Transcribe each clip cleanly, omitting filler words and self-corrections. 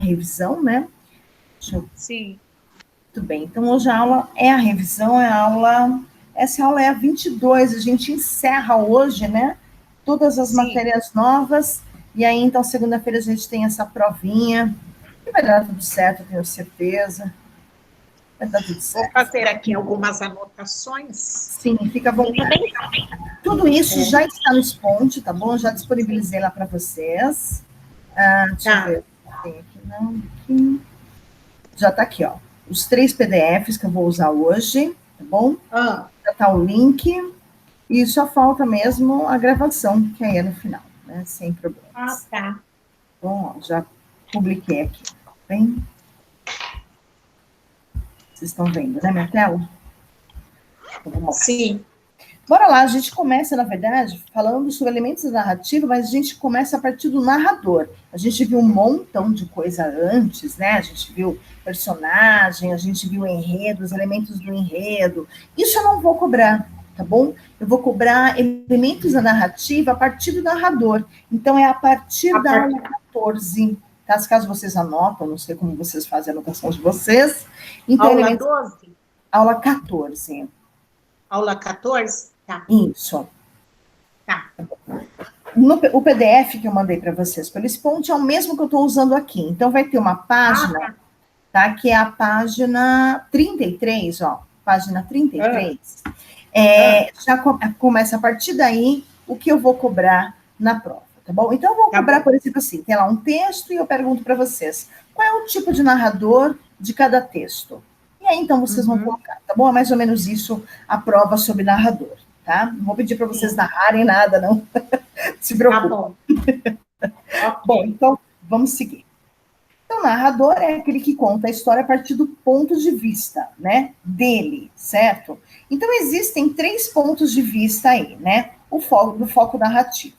revisão, né? Sim. Muito bem, então hoje a aula é a revisão, essa aula é a 22, a gente encerra hoje, né? Todas as matérias novas, e aí então segunda-feira a gente tem essa provinha, e vai dar tudo certo, eu tenho certeza. Vai dar tudo certo. Vou fazer aqui algumas anotações. Sim, fica à vontade. Tudo isso já está no Sponte, tá bom? Já disponibilizei lá para vocês. Deixa eu ver. Tem aqui, não, aqui. Já está aqui, ó. Os 3 PDFs que eu vou usar hoje, tá bom? Já está o link. E só falta mesmo a gravação, que aí é no final, né? Sem problemas. Tá. Bom, ó, já publiquei aqui, tá bem? Vocês estão vendo, né, minha tela? Então, sim. Bora lá, a gente começa, na verdade, falando sobre elementos da narrativa, mas a gente começa a partir do narrador. A gente viu um montão de coisa antes, né? A gente viu personagem, a gente viu enredo, os elementos do enredo. Isso eu não vou cobrar, tá bom? Eu vou cobrar elementos da narrativa a partir do narrador. Então, é a partir da aula 14, tá? Caso vocês anotam, não sei como vocês fazem a anotação de vocês. Então, aula 12? Aula 14. Aula 14? Tá. Isso. Tá. O PDF que eu mandei para vocês pelo Sponte é o mesmo que eu estou usando aqui. Então, vai ter uma página, tá? Que é a página 33, ó. Página 33. Já começa a partir daí o que eu vou cobrar na prova, tá bom? Então, eu vou cobrar, por exemplo, assim, tem lá um texto e eu pergunto para vocês, qual é o tipo de narrador de cada texto? E aí, então, vocês vão colocar, tá bom? É mais ou menos isso a prova sobre narrador, tá? Não vou pedir para vocês narrarem nada, não. Se preocupe. Bom, então, vamos seguir. Então, o narrador é aquele que conta a história a partir do ponto de vista, né, dele, certo? Então, existem 3 pontos de vista aí, né, do foco narrativo.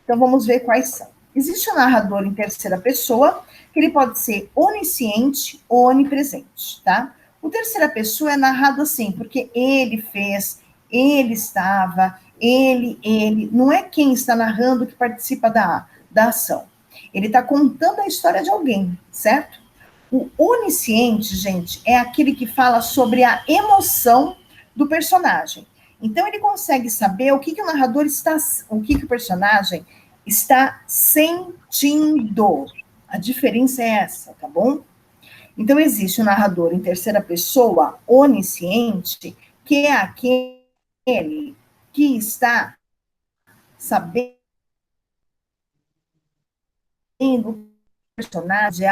Então, vamos ver quais são. Existe o narrador em terceira pessoa, que ele pode ser onisciente ou onipresente, tá? O terceira pessoa é narrado assim, porque ele fez, ele estava, ele. Não é quem está narrando que participa da ação. Ele está contando a história de alguém, certo? O onisciente, gente, é aquele que fala sobre a emoção do personagem. Então, ele consegue saber o que o narrador está, o que o personagem está sentindo. A diferença é essa, tá bom? Então, existe o narrador em terceira pessoa, onisciente, que é aquele que está sabendo o personagem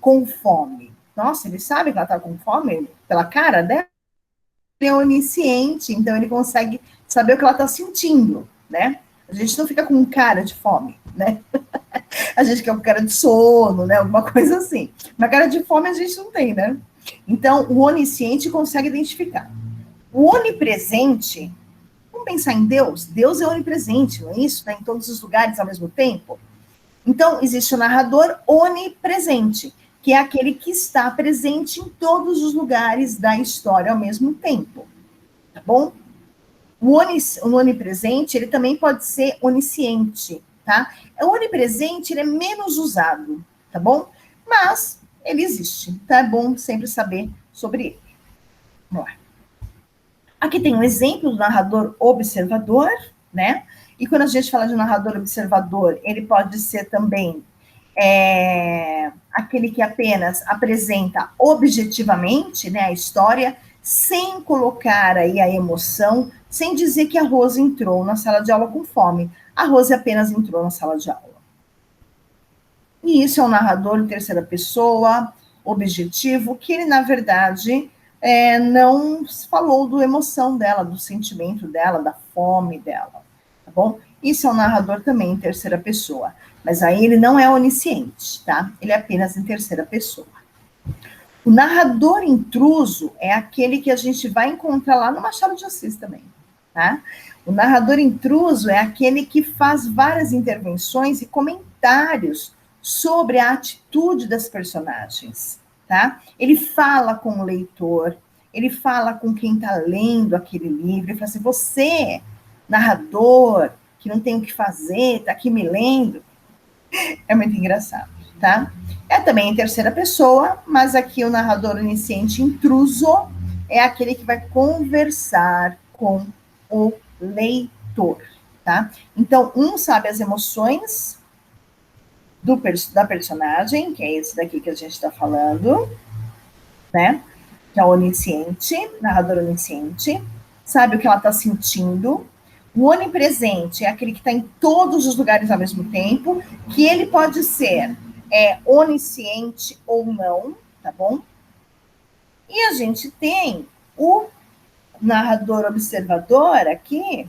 com fome. Nossa, ele sabe que ela está com fome pela cara dela? Ele é onisciente, então ele consegue saber o que ela está sentindo, né? A gente não fica com cara de fome, né? A gente fica com cara de sono, né? Alguma coisa assim. Mas cara de fome a gente não tem, né? Então, o onisciente consegue identificar. O onipresente, vamos pensar em Deus? Deus é onipresente, não é isso? Está em todos os lugares ao mesmo tempo. Então, existe o narrador onipresente, que é aquele que está presente em todos os lugares da história ao mesmo tempo. Tá bom? O onipresente, ele também pode ser onisciente, tá? O onipresente, ele é menos usado, tá bom? Mas ele existe, tá? É bom sempre saber sobre ele. Vamos lá. Aqui tem um exemplo do narrador observador, né? E quando a gente fala de narrador observador, ele pode ser também aquele que apenas apresenta objetivamente, né, a história, sem colocar aí a emoção, sem dizer que a Rose entrou na sala de aula com fome. A Rose apenas entrou na sala de aula. E isso é um narrador em terceira pessoa, objetivo, que ele, na verdade, não falou da emoção dela, do sentimento dela, da fome dela, tá bom? Isso é um narrador também em terceira pessoa, mas aí ele não é onisciente, tá? Ele é apenas em terceira pessoa. O narrador intruso é aquele que a gente vai encontrar lá no Machado de Assis também, tá? O narrador intruso é aquele que faz várias intervenções e comentários sobre a atitude das personagens, tá? Ele fala com o leitor, ele fala com quem está lendo aquele livro, ele fala assim, você, narrador, que não tem o que fazer, está aqui me lendo. É muito engraçado. tá? É também em terceira pessoa, mas aqui o narrador onisciente intruso é aquele que vai conversar com o leitor, tá? Então, um sabe as emoções da personagem, que é esse daqui que a gente está falando, né? Que é o onisciente, narrador onisciente, sabe o que ela está sentindo. O onipresente é aquele que está em todos os lugares ao mesmo tempo, que ele pode ser onisciente ou não, tá bom? E a gente tem o narrador observador aqui,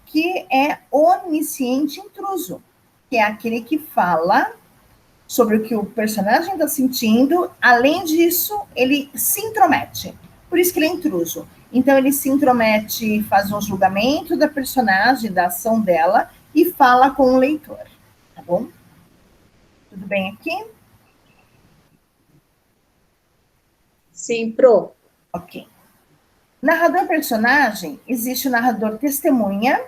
que é onisciente intruso, que é aquele que fala sobre o que o personagem está sentindo. Além disso, ele se intromete. Por isso que ele é intruso. Então, ele se intromete, faz um julgamento da personagem, da ação dela, e fala com o leitor. Tá bom? Tudo bem aqui? Sim, Pro. Ok. Narrador-personagem, existe o narrador testemunha,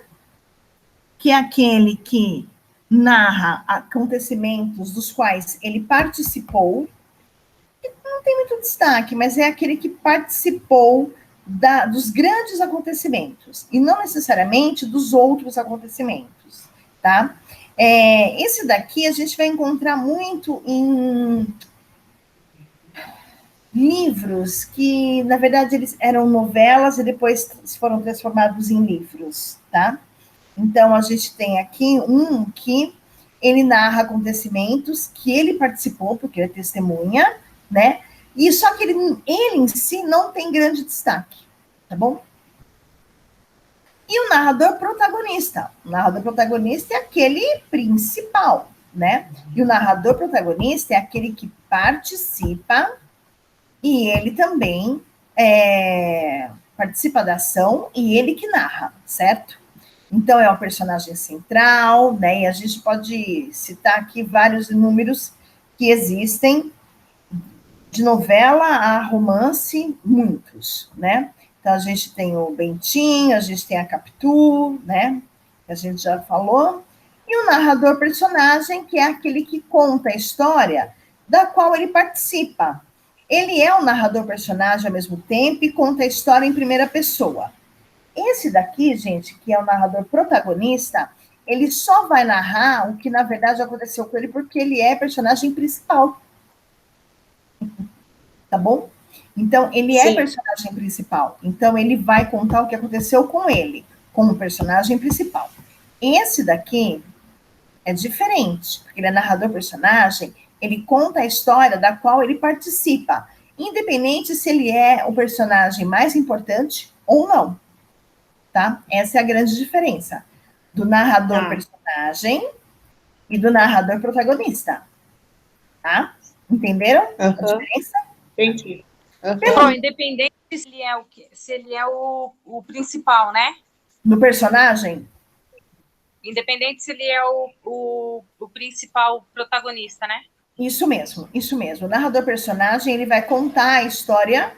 que é aquele que narra acontecimentos dos quais ele participou. Não tem muito destaque, mas é aquele que participou dos grandes acontecimentos, e não necessariamente dos outros acontecimentos, tá? Esse daqui a gente vai encontrar muito em livros que, na verdade, eles eram novelas e depois foram transformados em livros, tá? Então, a gente tem aqui um que ele narra acontecimentos que ele participou, porque ele é testemunha, né? E só que ele em si não tem grande destaque, tá bom? E o narrador protagonista. O narrador protagonista é aquele principal, né? E o narrador protagonista é aquele que participa e ele também participa da ação e ele que narra, certo? Então, é um personagem central, né? E a gente pode citar aqui vários números que existem, de novela a romance, muitos, né? Então, a gente tem o Bentinho, a gente tem a Capitu, né? Que a gente já falou. E o narrador personagem, que é aquele que conta a história da qual ele participa. Ele é o narrador personagem ao mesmo tempo e conta a história em primeira pessoa. Esse daqui, gente, que é o narrador protagonista, ele só vai narrar o que, na verdade, aconteceu com ele porque ele é personagem principal. Tá bom? Então, ele é personagem principal. Então, ele vai contar o que aconteceu com ele, como personagem principal. Esse daqui é diferente, porque ele é narrador-personagem, ele conta a história da qual ele participa, independente se ele é o personagem mais importante ou não. Tá? Essa é a grande diferença do narrador-personagem e do narrador-protagonista. Tá? Entenderam a diferença? Entendi. Bom, independente se ele é o principal, né? No personagem? Independente se ele é o principal protagonista, né? Isso mesmo, isso mesmo. O narrador-personagem, ele vai contar a história,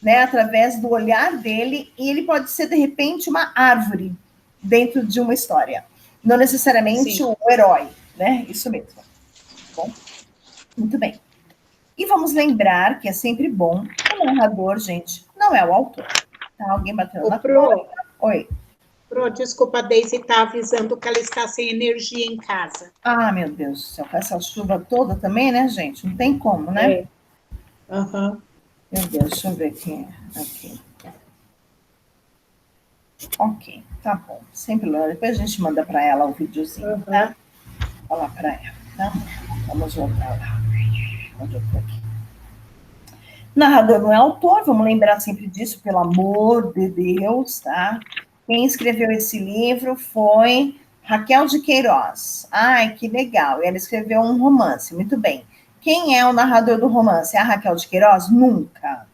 né, através do olhar dele, e ele pode ser, de repente, uma árvore dentro de uma história. Não necessariamente o herói, né? Isso mesmo. Bom, muito bem. E vamos lembrar que é sempre bom, o narrador, gente, não é o autor. Tá? Alguém batendo na porta? Oi. Pro, desculpa, a Deise está avisando que ela está sem energia em casa. Ah, meu Deus do céu, com essa chuva toda também, né, gente? Não tem como, né? Meu Deus, deixa eu ver aqui. Ok, tá bom. Sem problema. Depois a gente manda para ela o videozinho, tá? Falar para ela, tá? Vamos voltar lá. Onde eu tô aqui? Narrador não é autor, vamos lembrar sempre disso, pelo amor de Deus, tá? Quem escreveu esse livro foi Raquel de Queiroz. Ai, que legal. Ela escreveu um romance, muito bem. Quem é o narrador do romance? É a Raquel de Queiroz? Nunca.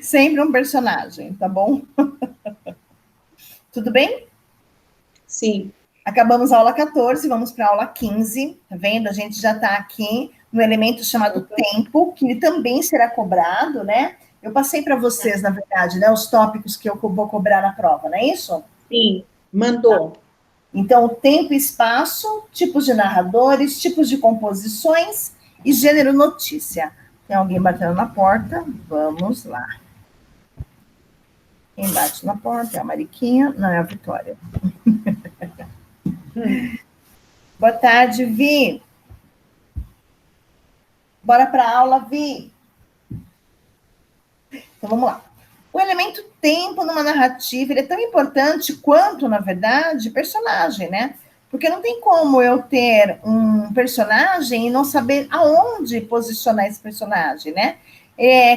Sempre um personagem, tá bom? Tudo bem? Sim. Acabamos a aula 14, vamos para a aula 15, tá vendo? A gente já está aqui no elemento chamado tempo, que também será cobrado, né? Eu passei para vocês, na verdade, né, os tópicos que eu vou cobrar na prova, não é isso? Sim, mandou. Então, tempo e espaço, tipos de narradores, tipos de composições e gênero notícia. Tem alguém batendo na porta? Vamos lá. Quem bate na porta é a Mariquinha, não é a Vitória. Boa tarde, Vi. Bora para a aula, Vi. Então, vamos lá. O elemento tempo numa narrativa, ele é tão importante quanto, na verdade, personagem, né? Porque não tem como eu ter um personagem e não saber aonde posicionar esse personagem, né?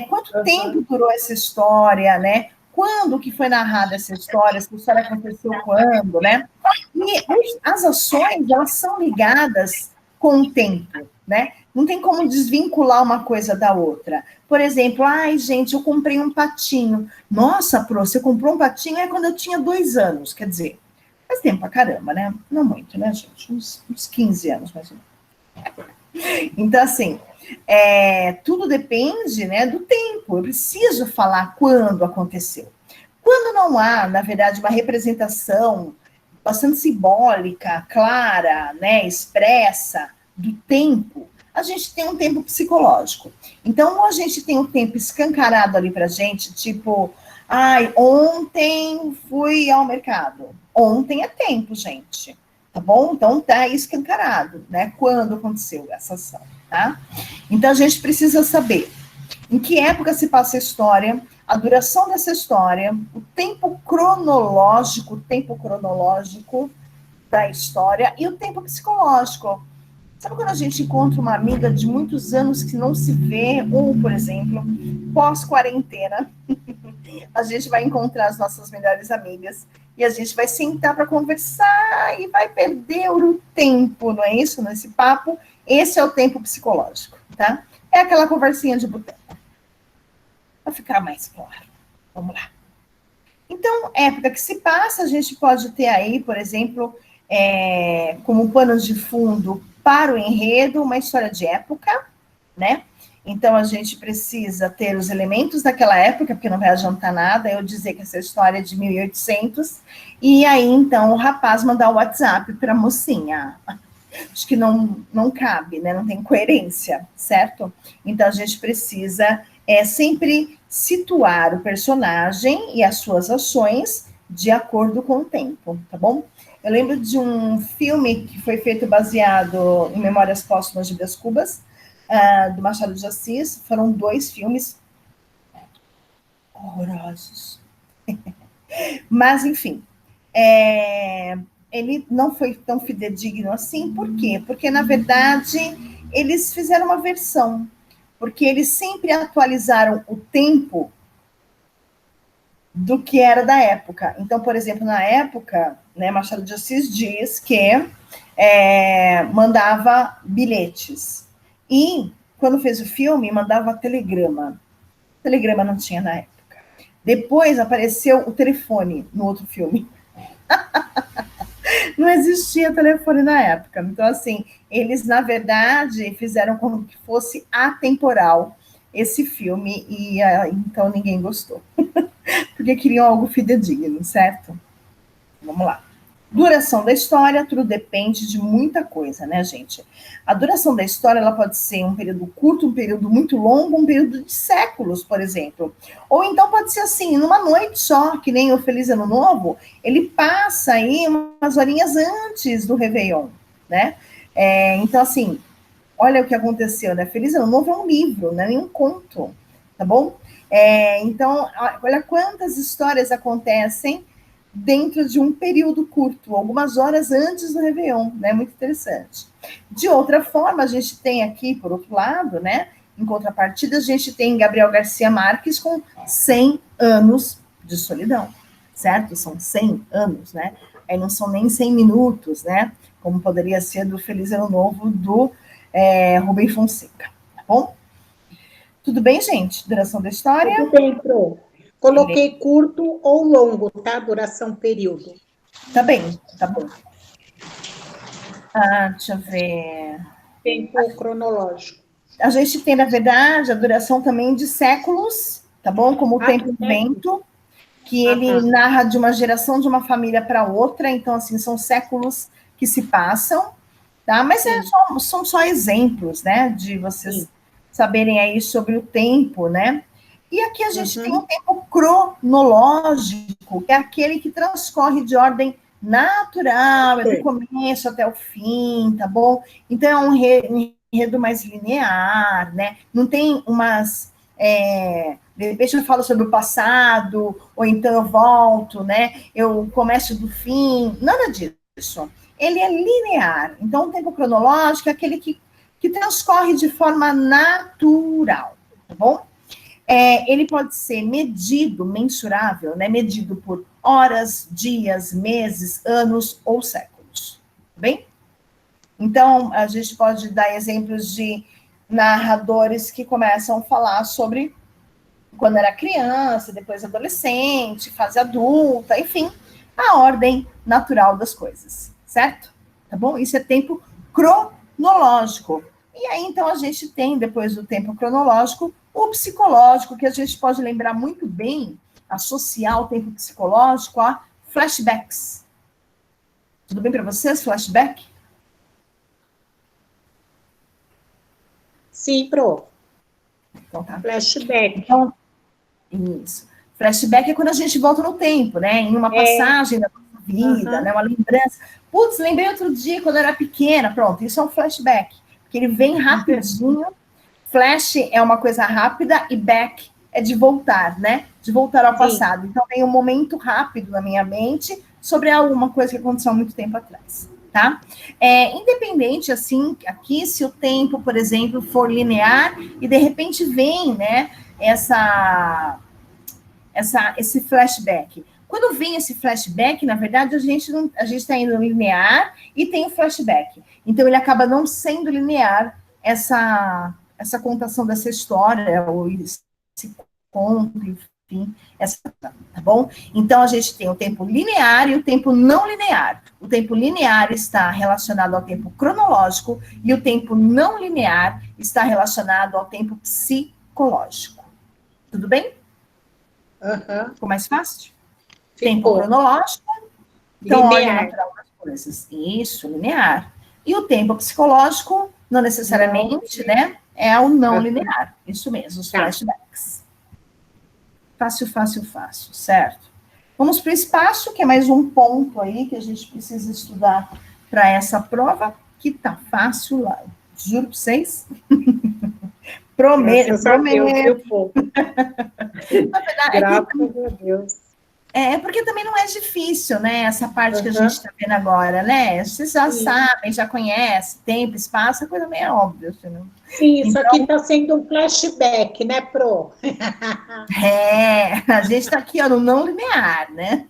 Quanto tempo durou essa história, né? Quando que foi narrada essa história aconteceu quando, né? E as ações, elas são ligadas com o tempo, né? Não tem como desvincular uma coisa da outra. Por exemplo, ai, gente, eu comprei um patinho. Nossa, Pro, você comprou um patinho quando eu tinha 2 anos. Quer dizer, faz tempo pra caramba, né? Não muito, né, gente? Uns 15 anos, mais ou menos. Então, assim, tudo depende, né, do tempo. Eu preciso falar quando aconteceu. Quando não há, na verdade, uma representação bastante simbólica, clara, né, expressa do tempo, a gente tem um tempo psicológico. Então, ou a gente tem um tempo escancarado ali pra gente, tipo, ai, ontem fui ao mercado. Ontem é tempo, gente. Tá bom? Então, tá escancarado, né? Quando aconteceu essa ação, tá? Então, a gente precisa saber em que época se passa a história, a duração dessa história, o tempo cronológico da história e o tempo psicológico. Sabe quando a gente encontra uma amiga de muitos anos que não se vê, ou, por exemplo, pós-quarentena, a gente vai encontrar as nossas melhores amigas e a gente vai sentar para conversar e vai perder o tempo, não é isso? Nesse papo, esse é o tempo psicológico, tá? É aquela conversinha de boteco. Para ficar mais claro. Vamos lá. Então, época que se passa, a gente pode ter aí, por exemplo, como panos de fundo para o enredo, uma história de época, né? Então, a gente precisa ter os elementos daquela época, porque não vai adiantar nada eu dizer que essa história é de 1800, e aí, então, o rapaz mandar o WhatsApp para a mocinha. Acho que não cabe, né? Não tem coerência, certo? Então, a gente precisa sempre situar o personagem e as suas ações de acordo com o tempo, tá bom? Eu lembro de um filme que foi feito baseado em Memórias Póstumas de Brás Cubas, do Machado de Assis. Foram 2 filmes horrorosos. Mas, enfim, ele não foi tão fidedigno assim. Por quê? Porque, na verdade, eles fizeram uma versão, porque eles sempre atualizaram o tempo do que era da época. Então, por exemplo, na época, né, Machado de Assis diz que mandava bilhetes. E, quando fez o filme, mandava telegrama. Telegrama não tinha na época. Depois apareceu o telefone no outro filme. Não existia telefone na época. Então, assim, eles, na verdade, fizeram como que fosse atemporal esse filme, e então ninguém gostou. Porque queriam algo fidedigno, certo? Vamos lá. Duração da história, tudo depende de muita coisa, né, gente? A duração da história, ela pode ser um período curto, um período muito longo, um período de séculos, por exemplo. Ou então pode ser assim, numa noite só, que nem o Feliz Ano Novo, ele passa aí umas horinhas antes do Réveillon, né? Então, assim, olha o que aconteceu, né? Feliz Ano Novo é um livro, não é nem um conto, tá bom? Então, olha quantas histórias acontecem dentro de um período curto, algumas horas antes do Réveillon, né? Muito interessante. De outra forma, a gente tem aqui, por outro lado, né? Em contrapartida, a gente tem Gabriel Garcia Marques com 100 anos de solidão, certo? São 100 anos, né? Aí não são nem 100 minutos, né? Como poderia ser do Feliz Ano Novo do Rubem Fonseca, tá bom? Tudo bem, gente? Duração da história? Tudo bem, Pro. Coloquei curto ou longo, tá? Duração, período. Tá bem, tá bom. Deixa eu ver. Tempo cronológico. A gente tem, na verdade, a duração também de séculos, tá bom? Como o tempo do vento, que ele narra de uma geração de uma família para outra, então, assim, são séculos que se passam, tá? Mas são só exemplos, né, de vocês saberem aí sobre o tempo, né? E aqui a gente tem um tempo cronológico, que é aquele que transcorre de ordem natural, é do começo até o fim, tá bom? Então, é um enredo mais linear, né? Não tem umas... de repente eu falo sobre o passado, ou então eu volto, né? Eu começo do fim, nada disso. Ele é linear. Então, o tempo cronológico é aquele que transcorre de forma natural, tá bom? Ele pode ser medido, mensurável, né? Medido por horas, dias, meses, anos ou séculos, tá bem? Então, a gente pode dar exemplos de narradores que começam a falar sobre quando era criança, depois adolescente, fase adulta, enfim, a ordem natural das coisas, certo? Tá bom? Isso é tempo cronológico. E aí, então, a gente tem, depois do tempo cronológico, o psicológico, que a gente pode lembrar muito bem, associar o tempo psicológico a flashbacks. Tudo bem para vocês, flashback? Sim, Pro. Então, tá. Flashback. Então, isso. Flashback é quando a gente volta no tempo, né? Em uma passagem da nossa vida, né? Uma lembrança. Putz, lembrei outro dia quando eu era pequena. Pronto, isso é um flashback. Porque ele vem rapidinho. Flash é uma coisa rápida e back é de voltar, né? De voltar ao passado. Então, tem um momento rápido na minha mente sobre alguma coisa que aconteceu há muito tempo atrás, tá? Independente, assim, aqui, se o tempo, por exemplo, for linear e, de repente, vem, né, esse flashback. Quando vem esse flashback, na verdade, a gente está indo linear e tem o flashback. Então, ele acaba não sendo linear essa contação dessa história, ou esse conto, enfim, tá bom? Então, a gente tem o tempo linear e o tempo não linear. O tempo linear está relacionado ao tempo cronológico e o tempo não linear está relacionado ao tempo psicológico. Tudo bem? Ficou mais fácil? Tempo cronológico, então, ordem natural das coisas. Isso, linear. E o tempo psicológico, não necessariamente, né? É o não linear. Isso mesmo, os flashbacks. Fácil, certo? Vamos para o espaço, que é mais um ponto aí que a gente precisa estudar para essa prova, que tá fácil lá. Juro para vocês. Prometo. Na verdade, graças a Deus. Porque também não é difícil, né? Essa parte que a gente está vendo agora, né? Vocês já sabem, já conhecem, tempo, espaço, a coisa meio é óbvia. Assim, sim, isso aqui está sendo um flashback, né, Pro? A gente está aqui, ó, no não linear, né?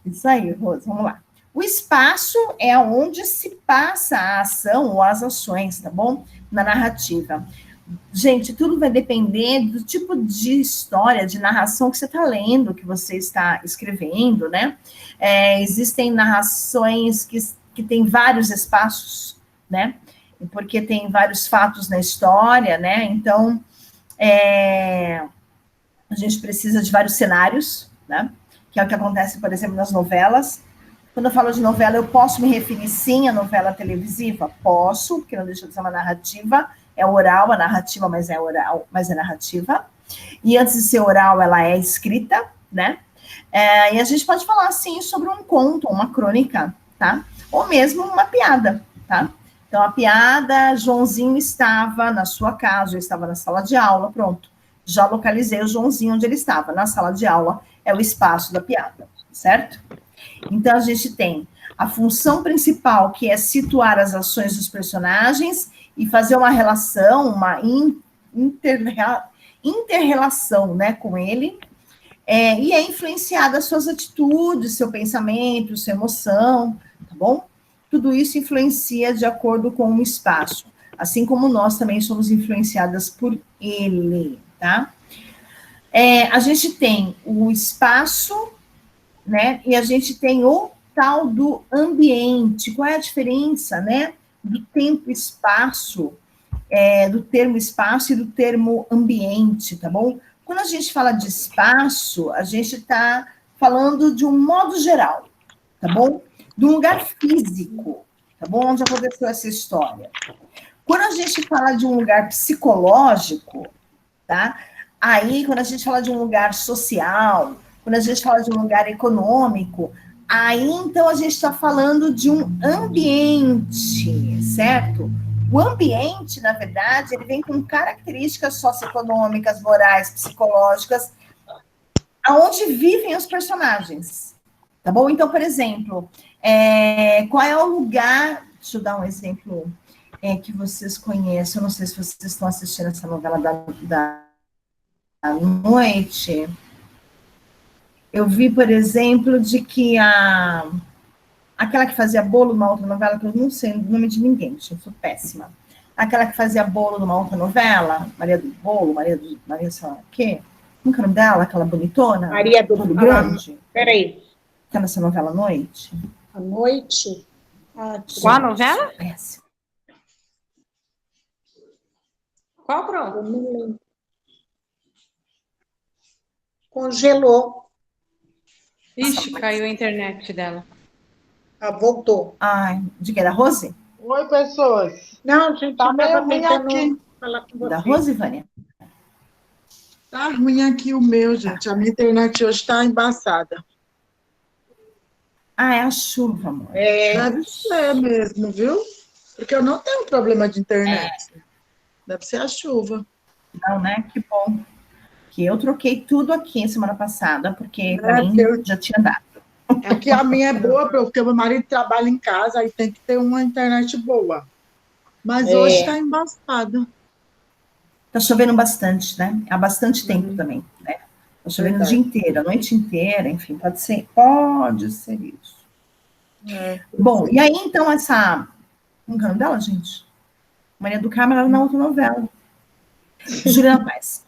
Isso aí, Rosa, vamos lá. O espaço é onde se passa a ação ou as ações, tá bom? Na narrativa. Gente, tudo vai depender do tipo de história, de narração que você está lendo, que você está escrevendo, né? Existem narrações que têm vários espaços, né? Porque tem vários fatos na história, né? Então, a gente precisa de vários cenários, né? Que é o que acontece, por exemplo, nas novelas. Quando eu falo de novela, eu posso me referir, sim, à novela televisiva? Posso, porque não deixa de ser uma narrativa. É oral, a narrativa, mas é oral, mas é narrativa. E antes de ser oral, ela é escrita, né? E a gente pode falar, sim, sobre um conto, uma crônica, tá? Ou mesmo uma piada, tá? Então, a piada, Joãozinho estava na sua casa, eu estava na sala de aula, pronto. Já localizei o Joãozinho onde ele estava, na sala de aula, é o espaço da piada, certo? Então, a gente tem a função principal, que é situar as ações dos personagens e fazer uma relação, uma inter-relação, né, com ele, e é influenciada as suas atitudes, seu pensamento, sua emoção, tá bom? Tudo isso influencia de acordo com o espaço, assim como nós também somos influenciadas por ele, tá? A gente tem o espaço, né, e a gente tem o tal do ambiente. Qual é a diferença, né, do tempo e espaço, do termo espaço e do termo ambiente, tá bom? Quando a gente fala de espaço, a gente está falando de um modo geral, tá bom? De um lugar físico, tá bom? Onde aconteceu essa história. Quando a gente fala de um lugar psicológico, tá? Aí, quando a gente fala de um lugar social, quando a gente fala de um lugar econômico, aí, então, a gente está falando de um ambiente, certo? O ambiente, na verdade, ele vem com características socioeconômicas, morais, psicológicas, aonde vivem os personagens, tá bom? Então, por exemplo, qual é o lugar... Deixa eu dar um exemplo que vocês conhecem. Eu não sei se vocês estão assistindo essa novela da noite. Eu vi, por exemplo, de que aquela que fazia bolo numa outra novela, que eu não sei o nome de ninguém, eu sou péssima. Aquela que fazia bolo numa outra novela, Maria do Bolo, Maria sei lá o quê? Como que é o nome dela? Aquela bonitona? Maria do Grande. Peraí. Tá nessa novela à noite? À noite? Qual a novela? Péssima. Qual, pronto? Eu não lembro. Congelou. Ixi, caiu a internet dela. Voltou. Ai, de que? Da Rose? Oi, pessoas. Não, a gente Tá meio estava ruim tentando aqui. falar com você. Da Rose, Vânia? Tá ruim aqui o meu, gente. A minha internet hoje tá embaçada. Ah, é a chuva, amor. Deve ser mesmo, viu? Porque eu não tenho problema de internet. Deve ser a chuva. Não, né? Que bom. Que eu troquei tudo aqui semana passada, porque para mim já tinha dado. Aqui a minha é boa, porque o meu marido trabalha em casa, aí tem que ter uma internet boa. Mas hoje está embaçado. Tá chovendo bastante, né? Há bastante tempo também, né? Tá chovendo o dia inteiro, a noite inteira, enfim, pode ser isso. Bom, e aí, então, como é o nome dela, gente? Maria do Carmo, ela na outra novela. Juliana Paz.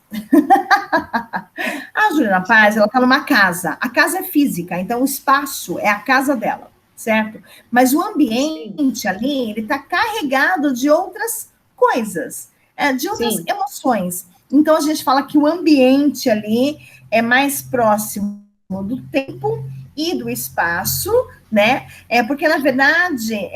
A Juliana Paz, ela tá numa casa. A casa é física, então o espaço é a casa dela, certo? Mas o ambiente ali, ele tá carregado de outras coisas, de outras emoções. Então, a gente fala que o ambiente ali é mais próximo do tempo e do espaço, né? Porque, na verdade,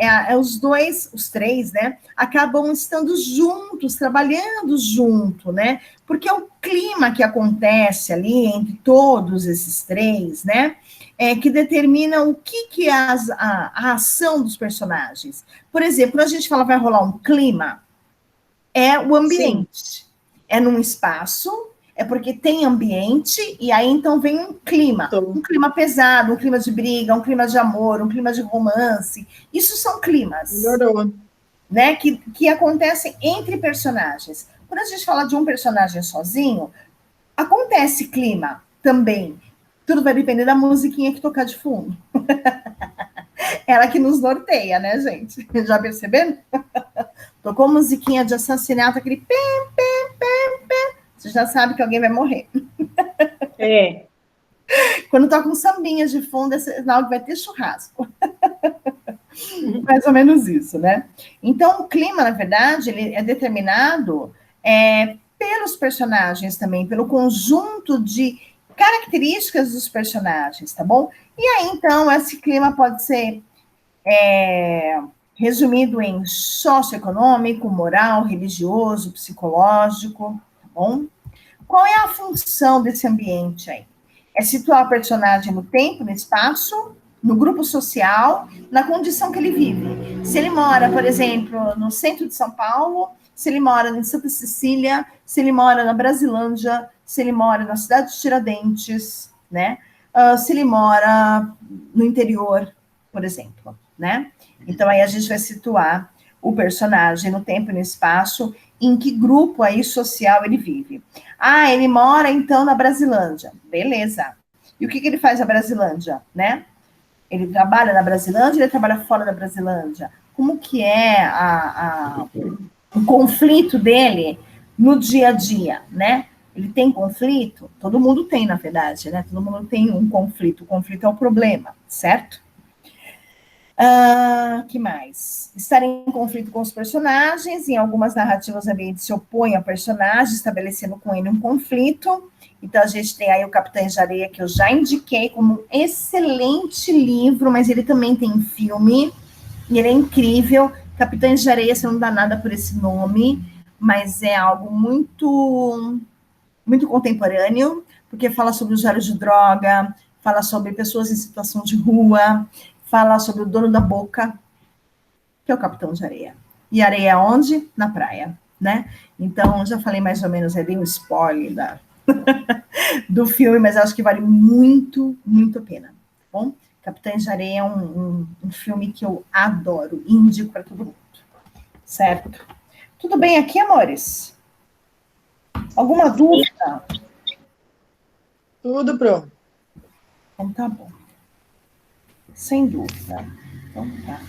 os três, né, acabam estando juntos, trabalhando junto, né? Porque o clima que acontece ali entre todos esses três, né, que determina o que é a ação dos personagens. Por exemplo, quando a gente fala vai rolar um clima, é o ambiente. É num espaço, é porque tem ambiente, e aí então vem um clima pesado, um clima de briga, um clima de amor, um clima de romance. Isso são climas. Melhorou. Né, que acontecem entre personagens. Quando a gente fala de um personagem sozinho, acontece clima também. Tudo vai depender da musiquinha que tocar de fundo. Ela que nos norteia, né, gente? Já perceberam? Tocou musiquinha de assassinato, aquele pem, pem, pem, pem. Você já sabe que alguém vai morrer. Quando toca um sambinha de fundo, é sinal que vai ter churrasco. Mais ou menos isso, né? Então, o clima, na verdade, ele é determinado pelos personagens também, pelo conjunto de características dos personagens, tá bom? E aí, então, esse clima pode ser resumido em socioeconômico, moral, religioso, psicológico, tá bom? Qual é a função desse ambiente aí? É situar o personagem no tempo, no espaço, no grupo social, na condição que ele vive. Se ele mora, por exemplo, no centro de São Paulo, se ele mora em Santa Cecília, se ele mora na Brasilândia, se ele mora na cidade de Tiradentes, né? Se ele mora no interior, por exemplo, né? Então, aí a gente vai situar o personagem no tempo e no espaço, em que grupo aí social ele vive. Ah, ele mora, então, na Brasilândia. Beleza. E o que ele faz na Brasilândia, né? Ele trabalha na Brasilândia, ele trabalha fora da Brasilândia. Como que é o conflito dele no dia a dia, né? Ele tem conflito? Todo mundo tem, na verdade, né? Todo mundo tem um conflito. O conflito é o problema, certo? Que mais? Estar em conflito com os personagens. Em algumas narrativas, o ambiente se opõe ao personagem, estabelecendo com ele um conflito. Então, a gente tem aí o Capitães de Areia, que eu já indiquei como um excelente livro, mas ele também tem filme, e ele é incrível. Capitães de Areia, você não dá nada por esse nome, mas é algo muito, muito contemporâneo, porque fala sobre usuários de droga, fala sobre pessoas em situação de rua, fala sobre o dono da boca, que é o Capitão de Areia. E areia onde? Na praia, né? Então, já falei mais ou menos, dei um spoiler do filme, mas acho que vale muito, muito a pena, tá bom? Capitães de Areia é um filme que eu adoro, e indico para todo mundo, certo? Tudo bem aqui, amores? Alguma dúvida? Tudo pronto. Então tá bom. Sem dúvida. Então tá.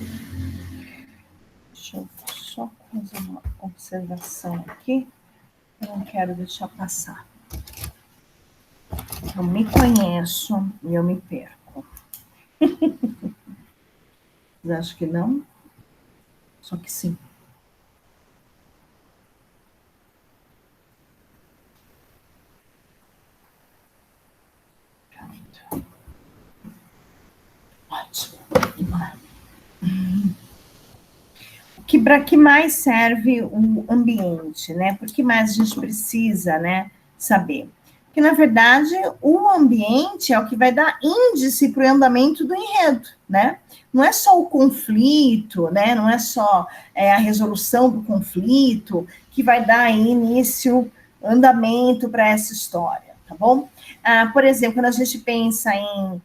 Deixa eu só fazer uma observação aqui. Eu não quero deixar passar. Eu me conheço e eu me perco. Vocês acham que não? Só que sim. Ótimo. Para que mais serve o ambiente, né? Por que mais a gente precisa, né, saber? Porque, na verdade, o ambiente é o que vai dar índice para o andamento do enredo, né? Não é só o conflito, né? Não é só a resolução do conflito que vai dar início, andamento para essa história, tá bom? Por exemplo, quando a gente pensa em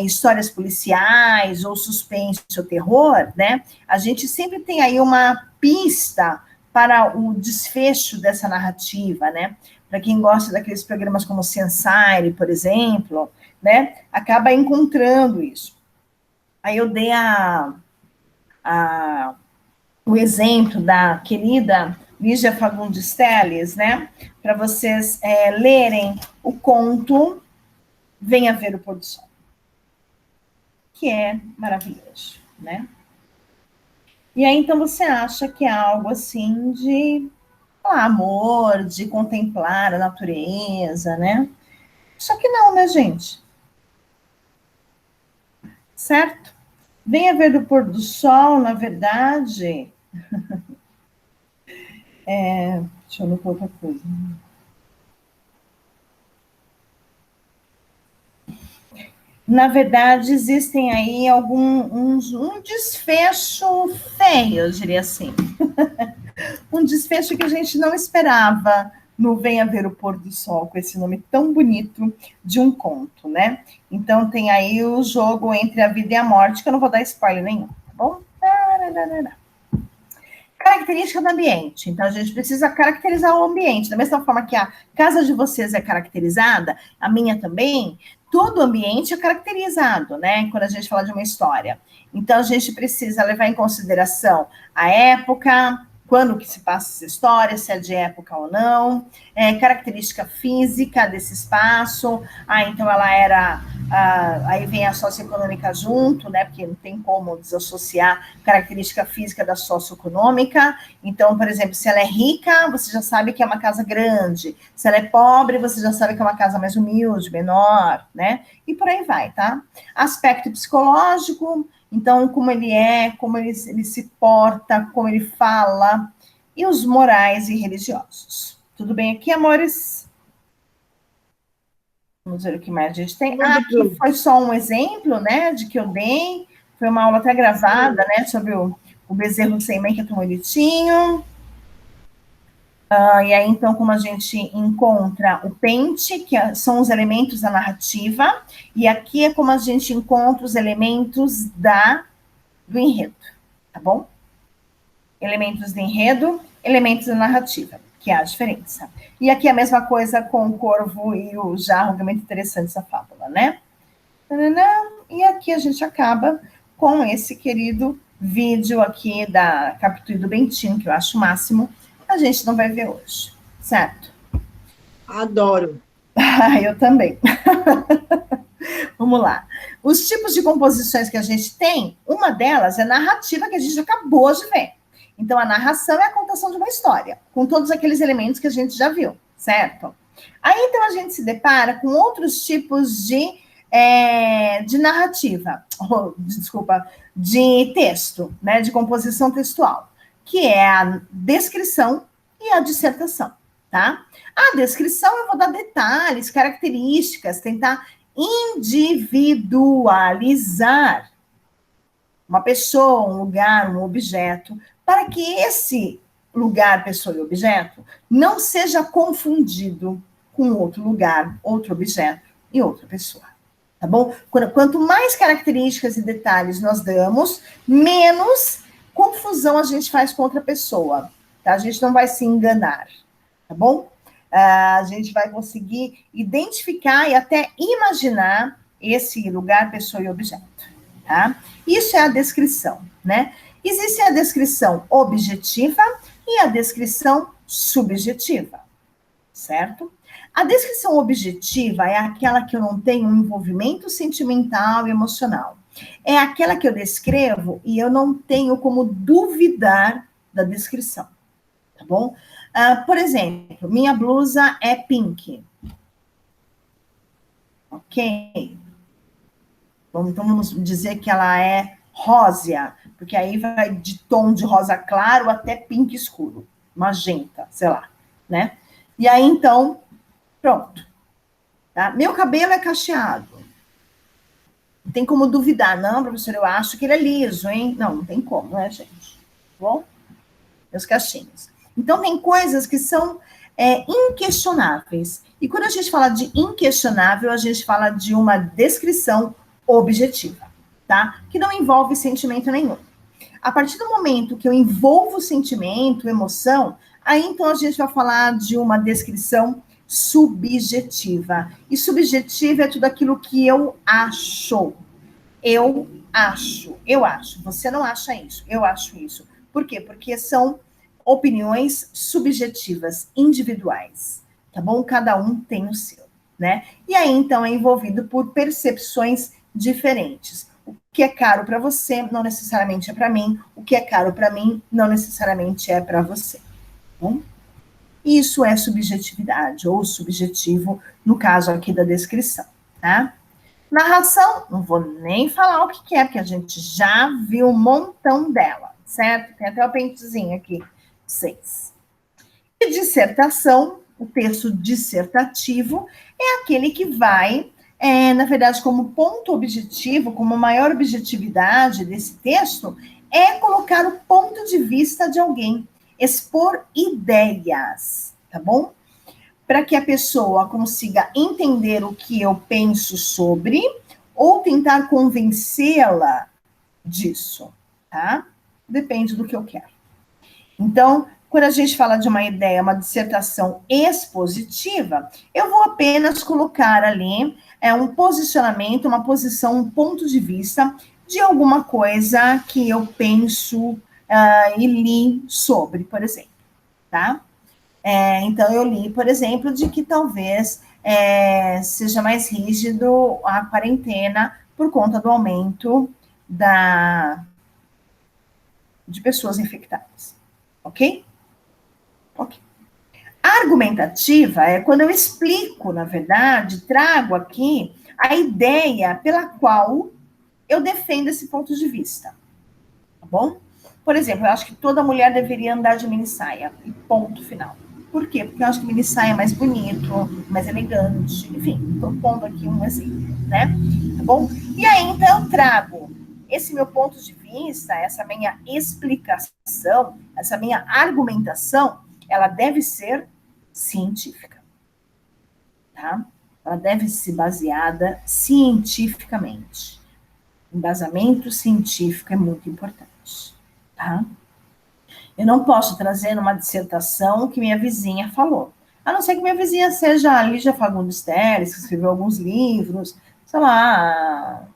histórias policiais, ou suspense, ou terror, né? A gente sempre tem aí uma pista para o desfecho dessa narrativa, né? Para quem gosta daqueles programas como Sensire, por exemplo, né? Acaba encontrando isso. Aí eu dei o exemplo da querida Lígia Fagundes Telles, né? Para vocês lerem o conto Venha Ver o Pôr do Sol, que é maravilhoso, né? E aí, então, você acha que é algo assim de amor, de contemplar a natureza, né? Só que não, né, gente? Certo? Venha Ver o Pôr do Sol, na verdade... deixa eu ver outra coisa. Na verdade, existem aí um desfecho feio, eu diria assim. Um desfecho que a gente não esperava no Venha Ver o Pôr do Sol, com esse nome tão bonito de um conto, né? Então, tem aí o jogo entre a vida e a morte, que eu não vou dar spoiler nenhum, tá bom? Característica do ambiente. Então, a gente precisa caracterizar o ambiente. Da mesma forma que a casa de vocês é caracterizada, a minha também, todo o ambiente é caracterizado, né? Quando a gente fala de uma história. Então, a gente precisa levar em consideração a época, quando que se passa essa história, se é de época ou não, característica física desse espaço, então ela era, aí vem a socioeconômica junto, né, porque não tem como desassociar característica física da socioeconômica. Então, por exemplo, se ela é rica, você já sabe que é uma casa grande, se ela é pobre, você já sabe que é uma casa mais humilde, menor, né, e por aí vai, tá? Aspecto psicológico, então, como ele é, como ele se porta, como ele fala, e os morais e religiosos. Tudo bem aqui, amores? Vamos ver o que mais a gente tem. Aqui foi só um exemplo, né, de que eu dei. Foi uma aula até gravada, né, sobre o bezerro sem mãe, que é tão bonitinho. E aí, então, como a gente encontra o pente, que são os elementos da narrativa, e aqui é como a gente encontra os elementos do enredo, tá bom? Elementos do enredo, elementos da narrativa, que é a diferença. E aqui é a mesma coisa com o corvo e o jarro, muito interessante essa fábula, né? E aqui a gente acaba com esse querido vídeo aqui da Capitu do Bentinho, que eu acho o máximo. A gente não vai ver hoje, certo? Adoro. Eu também. Vamos lá. Os tipos de composições que a gente tem, uma delas é narrativa, que a gente acabou de ver. Então, a narração é a contação de uma história, com todos aqueles elementos que a gente já viu, certo? Aí, então, a gente se depara com outros tipos de narrativa, de texto, né, de composição textual, que é a descrição e a dissertação, tá? A descrição eu vou dar detalhes, características, tentar individualizar uma pessoa, um lugar, um objeto, para que esse lugar, pessoa e objeto não seja confundido com outro lugar, outro objeto e outra pessoa. Tá bom? Quanto mais características e detalhes nós damos, menos confusão a gente faz com outra pessoa. Tá? A gente não vai se enganar. Tá bom? A gente vai conseguir identificar e até imaginar esse lugar, pessoa e objeto. Tá? Isso é a descrição, né? Existe a descrição objetiva e a descrição subjetiva, certo? A descrição objetiva é aquela que eu não tenho um envolvimento sentimental e emocional. É aquela que eu descrevo e eu não tenho como duvidar da descrição, tá bom? Por exemplo, minha blusa é pink. Ok? Então, vamos dizer que ela é rósea, porque aí vai de tom de rosa claro até pink escuro, magenta, sei lá, né? E aí, então, pronto. Tá? Meu cabelo é cacheado. Não tem como duvidar. Não, professor, eu acho que ele é liso, hein? Não tem como, né, gente? Tá bom? Meus cachinhos. Então, tem coisas que são inquestionáveis. E quando a gente fala de inquestionável, a gente fala de uma descrição objetiva, tá? Que não envolve sentimento nenhum. A partir do momento que eu envolvo sentimento, emoção, aí então a gente vai falar de uma descrição subjetiva. E subjetiva é tudo aquilo que eu acho. Eu acho. Você não acha isso. Eu acho isso. Por quê? Porque são opiniões subjetivas, individuais. Tá bom? Cada um tem o seu, né? E aí, então, é envolvido por percepções diferentes. O que é caro para você não necessariamente é para mim. O que é caro para mim não necessariamente é para você. Tá bom? Isso é subjetividade, ou subjetivo, no caso aqui da descrição, tá? Narração, não vou nem falar o que é, porque a gente já viu um montão dela, certo? Tem até o pentezinho aqui, 6. E dissertação, o texto dissertativo, é aquele que vai, na verdade, como ponto objetivo, como maior objetividade desse texto, é colocar o ponto de vista de alguém, expor ideias, tá bom? Para que a pessoa consiga entender o que eu penso sobre ou tentar convencê-la disso, tá? Depende do que eu quero. Então, quando a gente fala de uma ideia, uma dissertação expositiva, eu vou apenas colocar ali um posicionamento, uma posição, um ponto de vista de alguma coisa que eu penso e li sobre, por exemplo, tá? Então, eu li, por exemplo, de que talvez seja mais rígido a quarentena por conta do aumento de pessoas infectadas, ok? Ok. A argumentativa é quando eu explico, na verdade, trago aqui a ideia pela qual eu defendo esse ponto de vista, tá bom? Por exemplo, eu acho que toda mulher deveria andar de mini saia, e ponto final. Por quê? Porque eu acho que mini saia é mais bonito, mais elegante, enfim, estou pondo aqui um exemplo, né? Tá bom? E aí, então, eu trago esse meu ponto de vista, essa minha explicação, essa minha argumentação, ela deve ser científica, tá? Ela deve ser baseada cientificamente. Embasamento científico é muito importante, tá? Eu não posso trazer numa dissertação que minha vizinha falou. A não ser que minha vizinha seja a Lígia Fagundes Telles, que escreveu alguns livros, sei lá,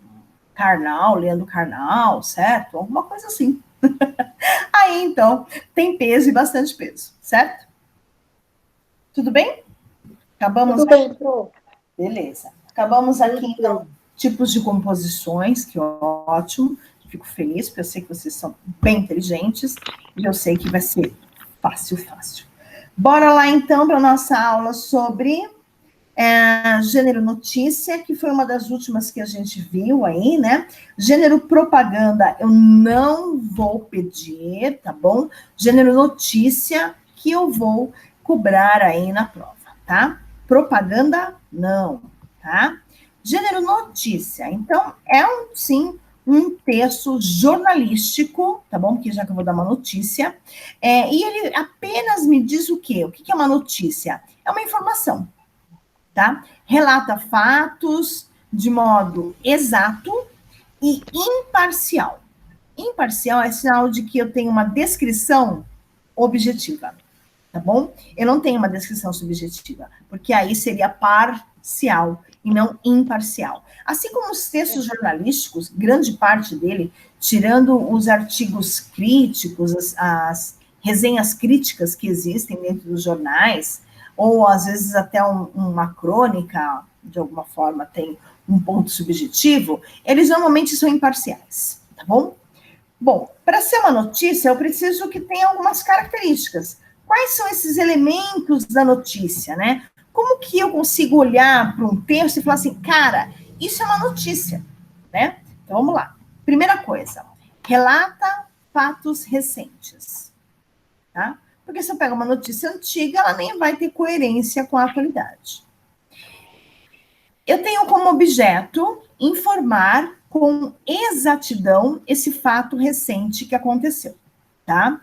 Karnal, Leandro Karnal, certo? Alguma coisa assim. Aí, então, tem peso e bastante peso, certo? Tudo bem? Acabamos Tudo bem, Pro. Beleza. Acabamos aqui, então, tipos de composições, que ótimo, fico feliz, porque eu sei que vocês são bem inteligentes, e eu sei que vai ser fácil. Bora lá, então, para a nossa aula sobre gênero notícia, que foi uma das últimas que a gente viu aí, né? Gênero propaganda, eu não vou pedir, tá bom? Gênero notícia, que eu vou cobrar aí na prova, tá? Propaganda, não, tá? Gênero notícia, então, sim, um texto jornalístico, tá bom? Porque já que eu vou dar uma notícia, e ele apenas me diz o quê? O que é uma notícia? É uma informação, tá? Relata fatos de modo exato e imparcial. Imparcial é sinal de que eu tenho uma descrição objetiva, tá bom? Eu não tenho uma descrição subjetiva, porque aí seria parcial e não imparcial. Assim como os textos jornalísticos, grande parte dele, tirando os artigos críticos, as resenhas críticas que existem dentro dos jornais, ou às vezes até uma crônica, de alguma forma, tem um ponto subjetivo, eles normalmente são imparciais, tá bom? Bom, para ser uma notícia, eu preciso que tenha algumas características. Quais são esses elementos da notícia, né? Como que eu consigo olhar para um texto e falar assim, cara, isso é uma notícia, né? Então, vamos lá. Primeira coisa, relata fatos recentes, tá? Porque se eu pego uma notícia antiga, ela nem vai ter coerência com a atualidade. Eu tenho como objeto informar com exatidão esse fato recente que aconteceu, tá?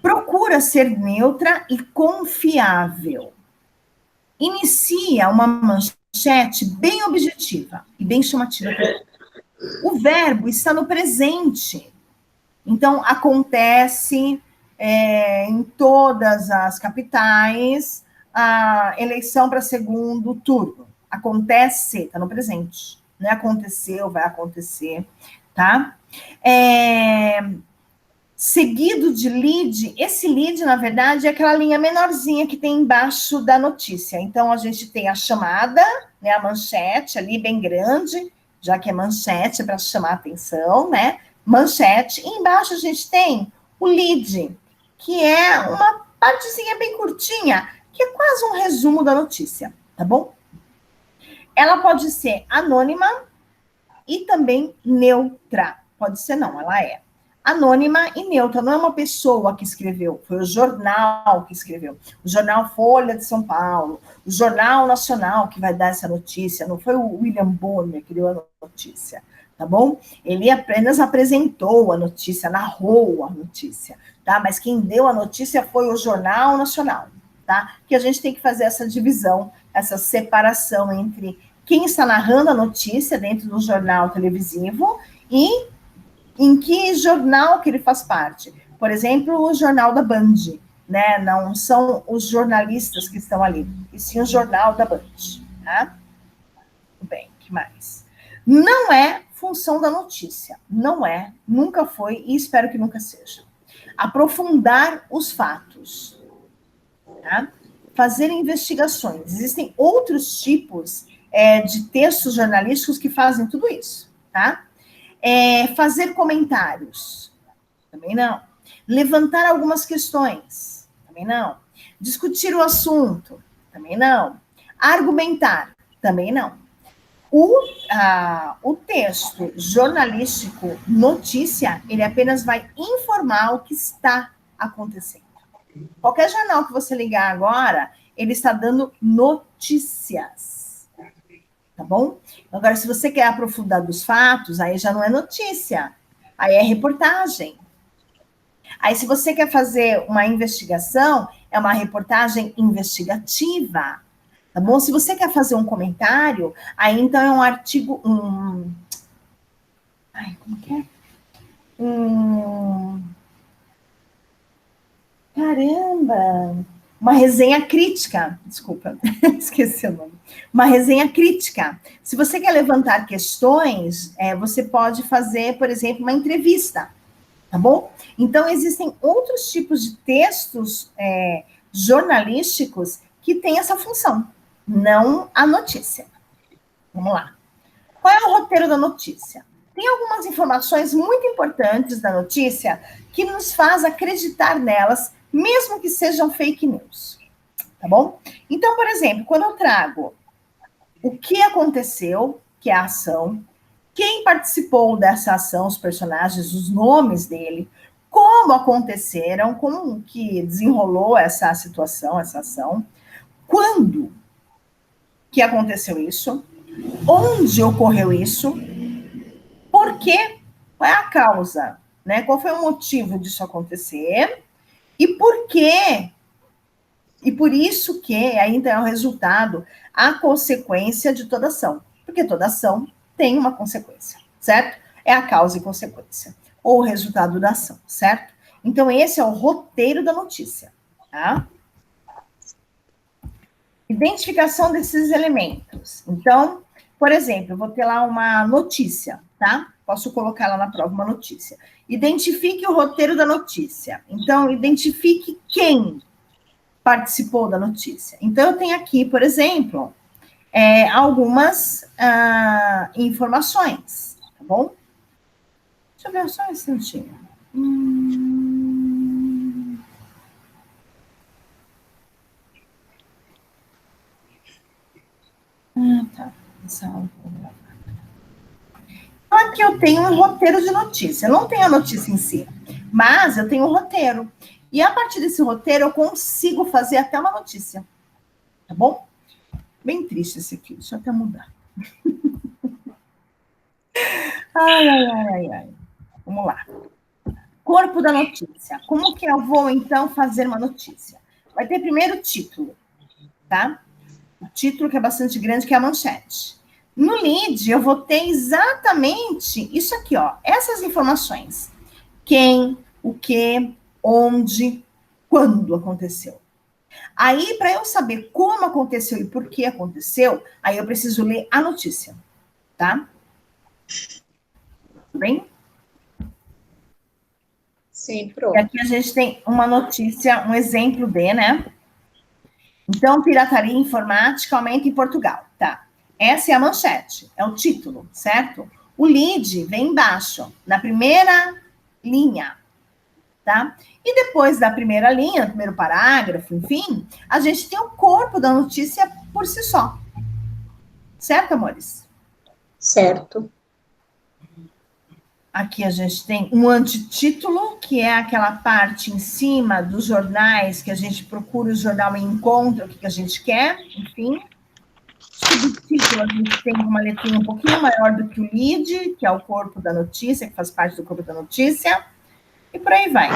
Procura ser neutra e confiável. Inicia uma manchete bem objetiva e bem chamativa. O verbo está no presente. Então, acontece em todas as capitais a eleição para segundo turno. Acontece, está no presente. Não é aconteceu, vai acontecer, tá? Seguido de lead, esse lead, na verdade, é aquela linha menorzinha que tem embaixo da notícia. Então, a gente tem a chamada, né, a manchete ali bem grande, já que é manchete para chamar a atenção, né? Manchete, e embaixo a gente tem o lead, que é uma partezinha bem curtinha, que é quase um resumo da notícia, tá bom? Ela pode ser anônima e também neutra. Pode ser não, ela é anônima e neutra. Não é uma pessoa que escreveu, foi o jornal que escreveu. O jornal Folha de São Paulo, o Jornal Nacional que vai dar essa notícia, não foi o William Bonner que deu a notícia, tá bom? Ele apenas apresentou a notícia, narrou a notícia, tá? Mas quem deu a notícia foi o Jornal Nacional, tá? Que a gente tem que fazer essa divisão, essa separação entre quem está narrando a notícia dentro do jornal televisivo e em que jornal que ele faz parte. Por exemplo, o jornal da Band, né? Não são os jornalistas que estão ali, e sim o jornal da Band, tá? Bem, que mais? Não é função da notícia, não é, nunca foi e espero que nunca seja. Aprofundar os fatos, tá? Fazer investigações. Existem outros tipos de textos jornalísticos que fazem tudo isso, tá? Fazer comentários, também não. Levantar algumas questões, também não. Discutir o assunto, também não. Argumentar, também não. O texto jornalístico, notícia, ele apenas vai informar o que está acontecendo. Qualquer jornal que você ligar agora, ele está dando notícias. Tá bom? Agora, se você quer aprofundar dos fatos, aí já não é notícia, aí é reportagem. Aí, se você quer fazer uma investigação, é uma reportagem investigativa, tá bom? Se você quer fazer um comentário, aí então é um artigo, como que é? Caramba! Uma resenha crítica, desculpa, esqueci o nome. Uma resenha crítica. Se você quer levantar questões, você pode fazer, por exemplo, uma entrevista, tá bom? Então, existem outros tipos de textos jornalísticos que têm essa função, não a notícia. Vamos lá. Qual é o roteiro da notícia? Tem algumas informações muito importantes da notícia que nos faz acreditar nelas, mesmo que sejam fake news. Tá bom? Então, por exemplo, quando eu trago o que aconteceu, que é a ação, quem participou dessa ação, os personagens, os nomes dele, como aconteceram, como que desenrolou essa situação, essa ação, quando que aconteceu isso, onde ocorreu isso, por quê, qual é a causa, né? Qual foi o motivo disso acontecer e por quê. E por isso que aí então é o resultado, a consequência de toda ação. Porque toda ação tem uma consequência, certo? É a causa e consequência. Ou o resultado da ação, certo? Então, esse é o roteiro da notícia, tá? Identificação desses elementos. Então, por exemplo, eu vou ter lá uma notícia, tá? Posso colocar lá na prova uma notícia. Identifique o roteiro da notícia. Então, identifique quem participou da notícia. Então, eu tenho aqui, por exemplo, algumas informações, tá bom? Deixa eu ver só um instantinho. Tá. Então, aqui eu tenho um roteiro de notícia. Eu não tenho a notícia em si, mas eu tenho um roteiro. E a partir desse roteiro, eu consigo fazer até uma notícia. Tá bom? Bem triste esse aqui. Deixa eu até mudar. Ai. Vamos lá. Corpo da notícia. Como que eu vou, então, fazer uma notícia? Vai ter primeiro o título, tá? O título que é bastante grande, que é a manchete. No lead, eu vou ter exatamente isso aqui, ó. Essas informações. Quem, o que, onde, quando aconteceu. Aí, para eu saber como aconteceu e por que aconteceu, aí eu preciso ler a notícia, tá? Tudo bem? Sim, pronto. E aqui a gente tem uma notícia, um exemplo de, né? Então, pirataria informática aumenta em Portugal, tá? Essa é a manchete, é o título, certo? O lead vem embaixo, na primeira linha, tá? E depois da primeira linha, primeiro parágrafo, enfim, a gente tem o corpo da notícia por si só. Certo, amores? Certo. Aqui a gente tem um antitítulo, que é aquela parte em cima dos jornais que a gente procura o jornal e encontra o que a gente quer, enfim. Subtítulo, a gente tem uma letrinha um pouquinho maior do que o lead, que é o corpo da notícia, que faz parte do corpo da notícia, e por aí vai.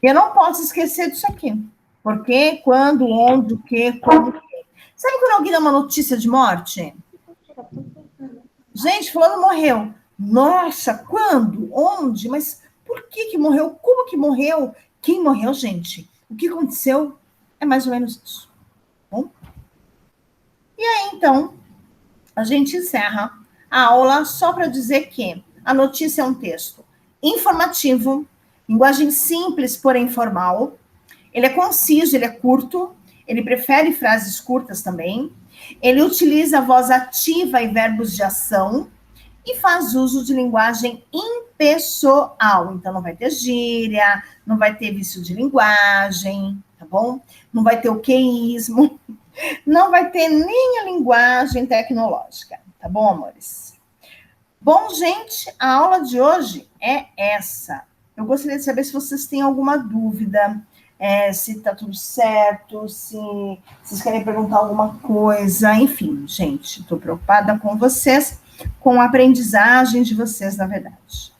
Eu não posso esquecer disso aqui. Porque, quando, onde, o que, como, o que. Sabe quando alguém dá uma notícia de morte? Gente, fulano morreu. Nossa, quando? Onde? Mas por que morreu? Como que morreu? Quem morreu, gente? O que aconteceu? É mais ou menos isso. Bom? E aí, então, a gente encerra a aula só para dizer que a notícia é um texto informativo, linguagem simples, porém formal. Ele é conciso, ele é curto, ele prefere frases curtas também. Ele utiliza a voz ativa e verbos de ação e faz uso de linguagem impessoal. Então, não vai ter gíria, não vai ter vício de linguagem, tá bom? Não vai ter o queísmo, não vai ter nem a linguagem tecnológica, tá bom, amores? Bom, gente, a aula de hoje é essa. Eu gostaria de saber se vocês têm alguma dúvida, se está tudo certo, se vocês querem perguntar alguma coisa, enfim, gente, estou preocupada com vocês, com a aprendizagem de vocês, na verdade.